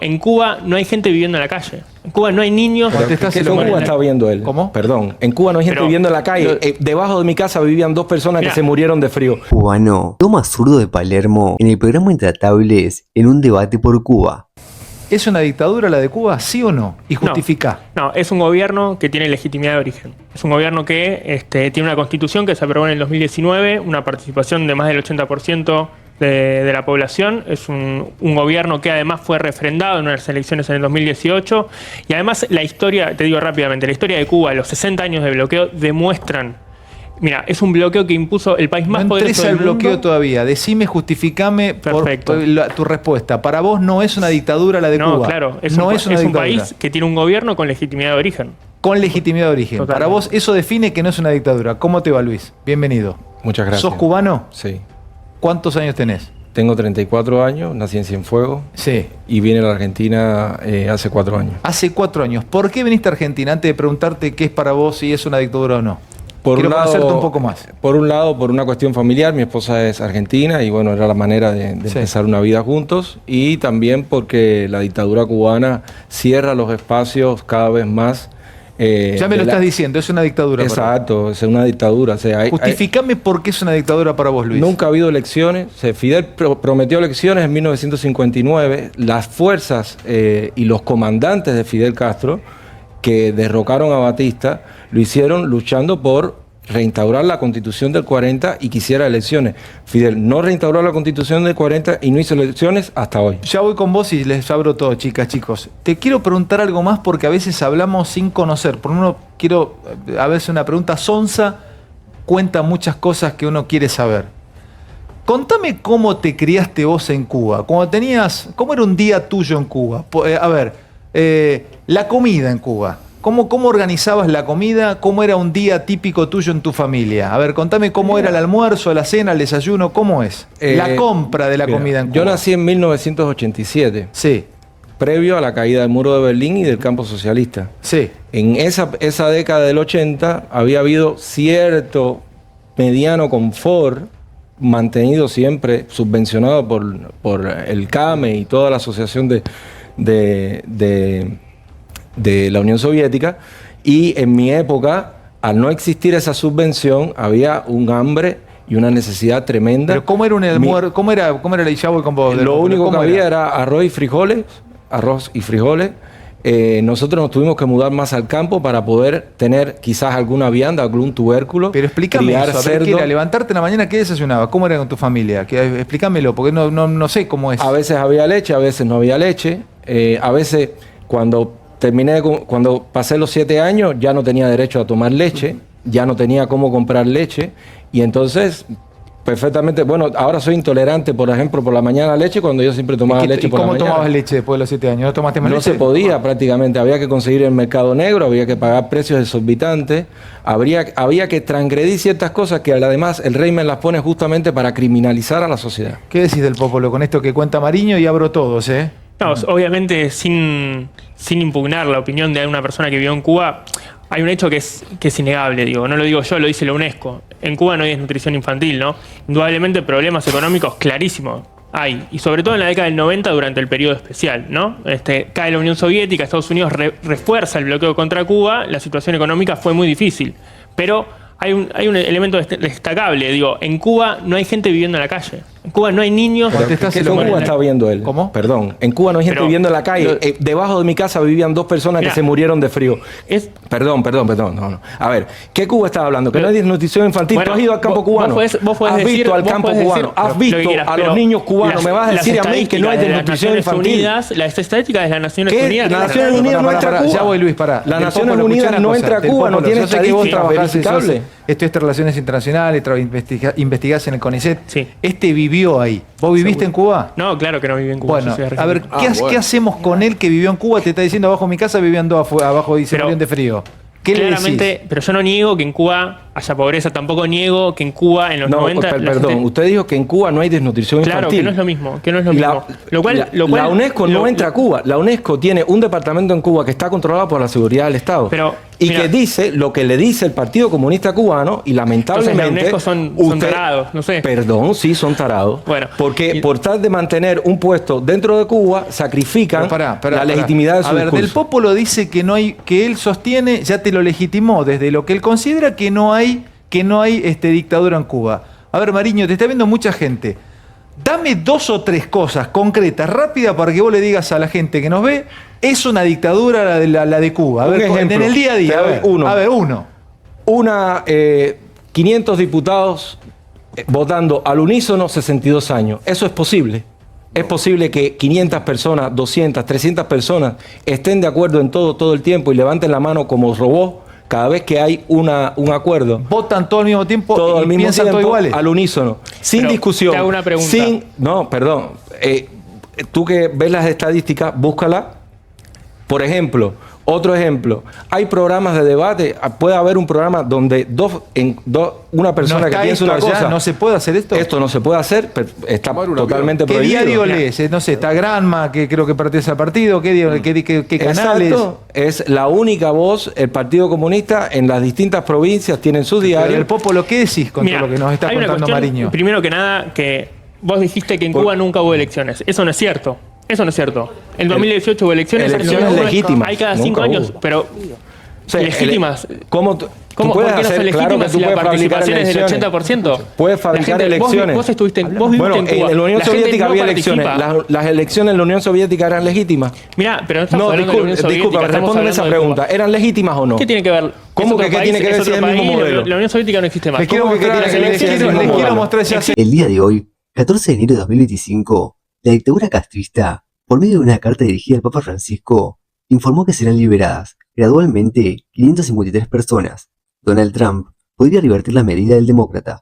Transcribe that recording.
en Cuba no hay gente viviendo en la calle. En Cuba no hay niños. ¿Qué en Cuba está viendo él? ¿Cómo? Perdón. En Cuba no hay gente viviendo en la calle. Debajo de mi casa vivían 2 personas que se murieron de frío. Cubano, Tomás Zurdo de Palermo, en el programa Intratables, en un debate por Cuba. ¿Es una dictadura la de Cuba, sí o no? Y justifica. No, es un gobierno que tiene legitimidad de origen. Es un gobierno que tiene una constitución que se aprobó en el 2019, una participación de más del 80% de la población. Es un gobierno que además fue refrendado en unas elecciones en el 2018. Y además la historia, te digo rápidamente, la historia de Cuba, los 60 años de bloqueo demuestran. Mira, es un bloqueo que impuso el país más poderoso del mundo. No bloqueo todavía. Decime, justificame por tu respuesta. Para vos no es una dictadura la de Cuba. No, claro. Es un país que tiene un gobierno con legitimidad de origen. Con legitimidad de origen. Totalmente. Para vos eso define que no es una dictadura. ¿Cómo te va, Luis? Bienvenido. Muchas gracias. ¿Sos cubano? Sí. ¿Cuántos años tenés? Tengo 34 años, nací en Cienfuegos. Sí. Y vine a la Argentina hace 4 años. Hace 4 años. ¿Por qué viniste a Argentina? Antes de preguntarte qué es para vos, si es una dictadura o no. Quiero conocerte un poco más. Por un lado, por una cuestión familiar, mi esposa es argentina y bueno, era la manera de empezar una vida juntos. Y también porque la dictadura cubana cierra los espacios cada vez más. Ya me lo estás diciendo, es una dictadura. Exacto, es una dictadura. O sea, justificame por qué es una dictadura para vos, Luis. Nunca ha habido elecciones. Fidel prometió elecciones en 1959. Las fuerzas y los comandantes de Fidel Castro que derrocaron a Batista, lo hicieron luchando por reinstaurar la Constitución del 40 y quisiera elecciones. Fidel no reinstauró la Constitución del 40 y no hizo elecciones hasta hoy. Ya voy con vos y les abro todo, chicas, chicos. Te quiero preguntar algo más porque a veces hablamos sin conocer. Por uno quiero, a veces una pregunta sonsa cuenta muchas cosas que uno quiere saber. Contame cómo te criaste vos en Cuba. ¿Cómo era un día tuyo en Cuba? A ver, la comida en Cuba. ¿Cómo organizabas la comida? ¿Cómo era un día típico tuyo en tu familia? A ver, contame cómo era el almuerzo, la cena, el desayuno, ¿cómo es? La compra de la comida en Cuba. Yo nací en 1987. Sí. Previo a la caída del muro de Berlín y del campo socialista. Sí. En esa década del 80 había habido cierto mediano confort mantenido siempre, subvencionado por el CAME y toda la asociación de la Unión Soviética, y en mi época, al no existir esa subvención, había un hambre y una necesidad tremenda. ¿Pero cómo era un almuerzo? ¿Cómo era el chavo con vos? Lo único que había era arroz y frijoles. Nosotros nos tuvimos que mudar más al campo para poder tener quizás alguna vianda, algún tubérculo. Pero explícame eso, a ver, ¿qué era? Levantarte en la mañana, ¿qué desayunabas? ¿Cómo era con tu familia? Explícamelo, porque no sé cómo es. A veces había leche, a veces no había leche. A veces cuando pasé los 7 años ya no tenía derecho a tomar leche, ya no tenía cómo comprar leche y entonces perfectamente, bueno, ahora soy intolerante, por ejemplo, por la mañana leche cuando yo siempre tomaba leche por la mañana. ¿Y cómo tomabas leche después de los 7 años? ¿No tomaste más leche? No se podía prácticamente, había que conseguir en el mercado negro, había que pagar precios exorbitantes, había que transgredir ciertas cosas que además el régimen las pone justamente para criminalizar a la sociedad. ¿Qué decís del Popolo con esto que cuenta Mariño? Y abro todos, No, obviamente sin impugnar la opinión de una persona que vivió en Cuba, hay un hecho que es innegable, digo, no lo digo yo, lo dice la UNESCO. En Cuba no hay desnutrición infantil, ¿no? Indudablemente problemas económicos clarísimos hay, y sobre todo en la década del 90 durante el periodo especial, ¿no? Cae la Unión Soviética, Estados Unidos refuerza el bloqueo contra Cuba, la situación económica fue muy difícil, pero hay un elemento destacable, digo, en Cuba no hay gente viviendo en la calle. En Cuba no hay niños. ¿Qué en Cuba está viendo él? ¿Cómo? Perdón. En Cuba no hay gente viviendo en la calle. Debajo de mi casa vivían 2 personas que se murieron de frío. Perdón. No. A ver, ¿qué Cuba estás hablando? ¿Que no hay desnutrición infantil? Bueno, ¿tú has ido al campo cubano? Vos podés ¿Has visto al campo cubano? ¿Has visto a los niños cubanos? ¿Me vas a decir a mí que no hay desnutrición infantil? Las estadísticas de las Naciones Unidas. Las Naciones Unidas no entra a Cuba. Ya voy, Luis, pará. Las Naciones Unidas no entra a Cuba, no tiene estadísticas verificables. Estudiaste relaciones internacionales, investigás en el CONICET. Sí. Vivió ahí. ¿Vos viviste en Cuba? No, claro que no viví en Cuba. Bueno, a ver, ¿qué hacemos con él que vivió en Cuba? Te está diciendo abajo de mi casa vivían 2 abajo y se murieron de frío. ¿Qué claramente, le decís? Pero yo no niego que en Cuba haya pobreza, tampoco niego que en Cuba en los 90... Perdón, usted dijo que en Cuba no hay desnutrición infantil. Claro, que no es lo mismo, La UNESCO no entra a Cuba. La UNESCO tiene un departamento en Cuba que está controlado por la seguridad del Estado. Pero y Mirá. que dice lo que le dice el Partido Comunista Cubano y lamentablemente... Entonces, la UNESCO son tarados, no sé. Perdón, sí, son tarados. Bueno, porque y- por tal de mantener un puesto dentro de Cuba, sacrifican Pero la legitimidad de su A ver, discurso. Del Popolo dice que no hay, que él sostiene, ya te lo legitimó desde lo que él considera que no hay dictadura en Cuba. A ver, Mariño, te está viendo mucha gente. Dame 2 o 3 cosas concretas, rápidas, para que vos le digas a la gente que nos ve, es una dictadura la de Cuba. A Un ver, ejemplo, en el día a día. te doy uno. A ver, uno. 500 diputados votando al unísono 62 años. Eso es posible. Es posible que 500 personas, 200, 300 personas estén de acuerdo en todo el tiempo y levanten la mano como robots cada vez que hay un acuerdo. Votan todo al mismo tiempo Todo y al mismo piensan tiempo, todo iguales. al unísono, sin Pero discusión. te hago una pregunta. No, perdón. Tú que ves las estadísticas, búscala. Por ejemplo, otro ejemplo, hay programas de debate, puede haber un programa donde una persona ¿No que está piensa esto una allá? cosa... ¿No se puede hacer esto? Esto no se puede hacer, pero está totalmente ¿Qué prohibido. diario lees? No sé, está Granma, que creo que pertenece al partido. ¿Qué canales? Exacto, es la única voz, el Partido Comunista en las distintas provincias tienen sus Pero diarios. del Popolo, ¿qué decís con Mirá, todo lo que nos está hay una contando cuestión, Mariño? Primero que nada, que vos dijiste que en Cuba nunca hubo elecciones. Eso no es cierto. Eso no es cierto. En 2018 hubo elecciones. Elecciones hay legítimas, Hay cada nunca 5 años, hubo. pero O sea, legítimas. ¿Cómo tú ¿Cómo, puedes ¿Por qué no son hacer? Claro que legítimas tú si la puedes fabricar participación es del elecciones. 80%? Puedes fabricar La gente- elecciones. Vos vos viviste Bueno, en Cuba. en la Unión La gente Soviética no había elecciones. participa. Las elecciones en la Unión Soviética eran legítimas. Mirá, pero no estamos No, hablando de la Unión Soviética, disculpa, estamos respóndeme esa hablando de pregunta. Cuba. ¿Eran legítimas o no? ¿Qué tiene que ver? ¿Cómo Es otro que qué país, tiene que ver es si es otro el mismo país, modelo? La Unión Soviética no existe más. Les quiero, ¿Cómo que mostrar- tiene que ver les si es el quiero- mismo les quiero modelo? mostrar ese El día de hoy, 14 de enero de 2025, la dictadura castrista, por medio de una carta dirigida al Papa Francisco, informó que serán liberadas gradualmente 553 personas. Donald Trump podría revertir la medida del demócrata.